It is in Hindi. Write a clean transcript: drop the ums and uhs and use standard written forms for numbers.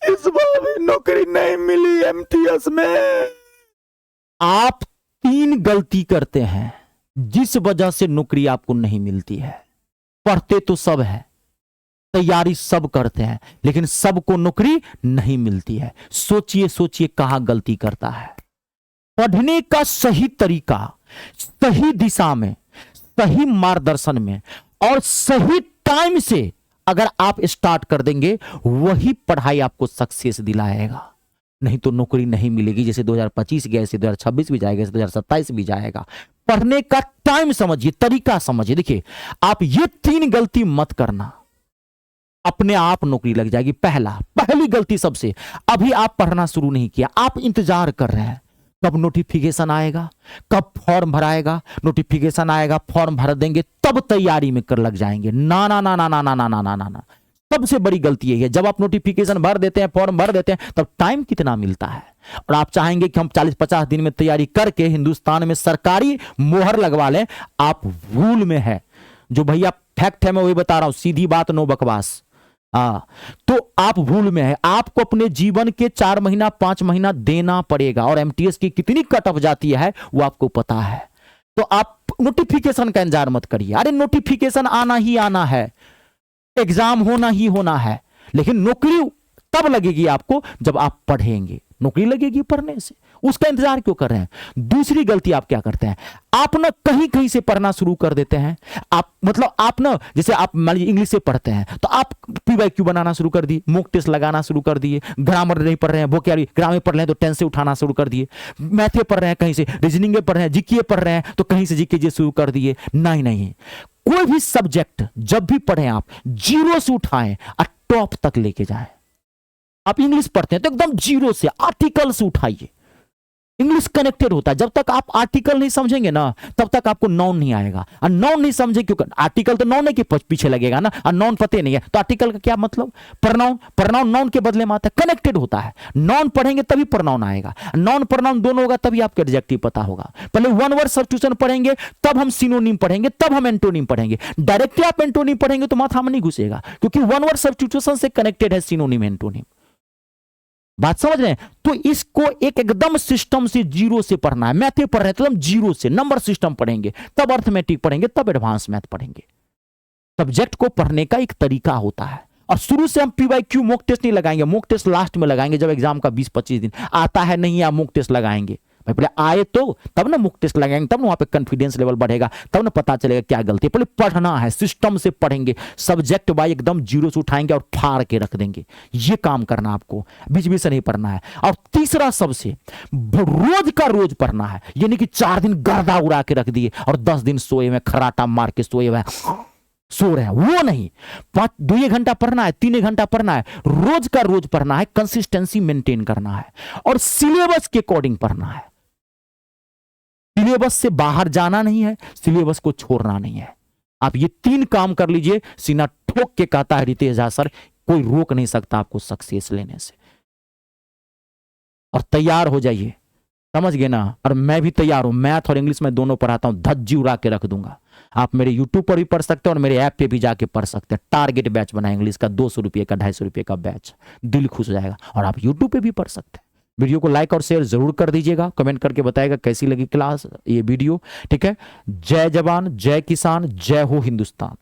इस बार भी नौकरी नहीं मिली एमटीएस में। आप 3 गलती करते हैं जिस वजह से नौकरी आपको नहीं मिलती है। पढ़ते तो सब है, तैयारी सब करते हैं, लेकिन सबको नौकरी नहीं मिलती है। सोचिए सोचिए कहां गलती करता है। पढ़ने का सही तरीका, सही दिशा में, सही मार्गदर्शन में और सही टाइम से अगर आप स्टार्ट कर देंगे, वही पढ़ाई आपको सक्सेस दिलाएगा। नहीं तो नौकरी नहीं मिलेगी। जैसे 2025 गया, ऐसे 2026 भी जाएगा, ऐसे 2027 भी जाएगा। पढ़ने का टाइम समझिए, तरीका समझिए। देखिए, आप ये 3 गलती मत करना, अपने आप नौकरी लग जाएगी। पहली गलती सबसे, अभी आप पढ़ना शुरू नहीं किया, आप इंतजार कर रहे हैं कब नोटिफिकेशन आएगा, कब फॉर्म भराएगा। नोटिफिकेशन आएगा, फॉर्म भर देंगे, तब तैयारी में कर लग जाएंगे। ना ना ना ना ना ना ना ना ना ना ना। सबसे बड़ी गलती यही है। जब आप नोटिफिकेशन भर देते हैं, फॉर्म भर देते हैं, तब टाइम कितना मिलता है और आप चाहेंगे कि हम 40-50 दिन में तैयारी करके हिंदुस्तान में सरकारी मोहर लगवा लें। आप भूल में है। जो भैया फैक्ट है मैं वही बता रहा हूं, सीधी बात, नो बकवास। तो आप भूल में है। आपको अपने जीवन के 4 महीना 5 महीना देना पड़ेगा और एमटीएस की कितनी कट ऑफ जाती है वो आपको पता है। तो आप नोटिफिकेशन का इंतजार मत करिए। अरे नोटिफिकेशन आना ही आना है, एग्जाम होना ही होना है, लेकिन नौकरी तब लगेगी आपको जब आप पढ़ेंगे। नौकरी लगेगी पढ़ने से, उसका इंतजार क्यों कर रहे हैं। दूसरी गलती आप क्या करते हैं, आप ना कहीं कहीं से पढ़ना शुरू कर देते हैं। आप मतलब आप ना, जैसे आप मान लीजिए इंग्लिश से पढ़ते हैं तो आप पीवाईक्यू बनाना शुरू कर दिए, मॉक टेस्ट लगाना शुरू कर दिए। ग्रामर नहीं पढ़ रहे हैं, वो क्या ग्रामर पढ़ रहे हैं तो टेंस से उठाना शुरू कर दिए। मैथे पढ़ रहे हैं कहीं से, रीजनिंग पढ़ रहे हैं, जीके पढ़ रहे हैं तो कहीं से जीके शुरू कर दिए। नहीं नहीं, कोई भी सब्जेक्ट जब भी पढ़ें आप 0 से उठाएं और टॉप तक लेके जाएं। आप इंग्लिश पढ़ते हैं तो एकदम 0 से आर्टिकल से उठाइए। इंग्लिश कनेक्टेड होता है। जब तक आप आर्टिकल नहीं समझेंगे ना, तब तक आपको नाउन नहीं आएगा। और नाउन नहीं समझे क्यों, आर्टिकल तो नाउन के पीछे लगेगा ना, और नाउन पते नहीं है तो आर्टिकल का क्या मतलब। प्रनाउन, प्रनाउन नाउन के बदले में आता है, कनेक्टेड होता है। नाउन पढ़ेंगे तभी प्रनाउन आएगा, नाउन प्रनाउन दोनों होगा तभी आपका एडजेक्टिव पता होगा। पहले वन वर्ड सब्स्टिट्यूशन पढ़ेंगे, तब हम सिनोनिम पढ़ेंगे, तब हम एंटोनिम पढ़ेंगे। डायरेक्टली आप एंटोनिम पढ़ेंगे तो माथा में नहीं घुसेगा, क्योंकि वन वर्ड सब्स्टिट्यूशन से कनेक्टेड है सिनोनिम एंटोनिम। बात समझ रहे हैं। तो इसको एकदम सिस्टम से 0 से पढ़ना है। मैथ पढ़ रहे हैं तो एकदम 0 से नंबर सिस्टम पढ़ेंगे, तब अर्थमेटिक पढ़ेंगे, तब एडवांस मैथ पढ़ेंगे। सब्जेक्ट को पढ़ने का एक तरीका होता है। और शुरू से हम पीवाईक्यू मॉक टेस्ट नहीं लगाएंगे, मॉक टेस्ट लास्ट में लगाएंगे जब एग्जाम का 20-25 दिन आता है नहीं, या मॉक टेस्ट लगाएंगे। भाई पहले आए तो तब ना मॉक टेस्ट लगाएंगे, तब ना वहां पे कॉन्फिडेंस लेवल बढ़ेगा, तब ना पता चलेगा क्या गलती है। पहले पढ़ना है, सिस्टम से पढ़ेंगे, सब्जेक्ट बाय एकदम 0 से उठाएंगे और फाड़ के रख देंगे। ये काम करना आपको, बीच बीच से नहीं पढ़ना है। और तीसरा सबसे, रोज का रोज पढ़ना है। ये नहीं कि 4 दिन गर्दा उड़ा के रख दिए और 10 दिन सोए हुए खराटा मार के सोए हुए सो रहे हैं, वो नहीं। 2 घंटा पढ़ना है, 3 घंटा पढ़ना है, रोज का रोज पढ़ना है, कंसिस्टेंसी मेंटेन करना है और सिलेबस के अकॉर्डिंग पढ़ना है। सिलेबस से बाहर जाना नहीं है, सिलेबस को छोड़ना नहीं है। आप ये 3 काम कर लीजिए, सीना ठोक के कहता है रितेश झा सर, कोई रोक नहीं सकता आपको सक्सेस लेने से। और तैयार हो जाइए, समझ गए ना। और मैं भी तैयार हूं, मैथ और इंग्लिश में दोनों पढ़ाता हूं, धज्जी उड़ा के रख दूंगा। आप मेरे यूट्यूब पर भी पढ़ सकते हैं और मेरे ऐप पे भी जाके पढ़ सकते हैं। टारगेट बैच बना इंग्लिश का, 200 रुपये का, 250 रुपये का बैच, दिल खुश हो जाएगा। और आप यूट्यूब पे भी पढ़ सकते हैं। वीडियो को लाइक और शेयर जरूर कर दीजिएगा, कमेंट करके बताइएगा कैसी लगी क्लास, ये वीडियो। ठीक है। जय जवान, जय किसान, जय हो हिंदुस्तान।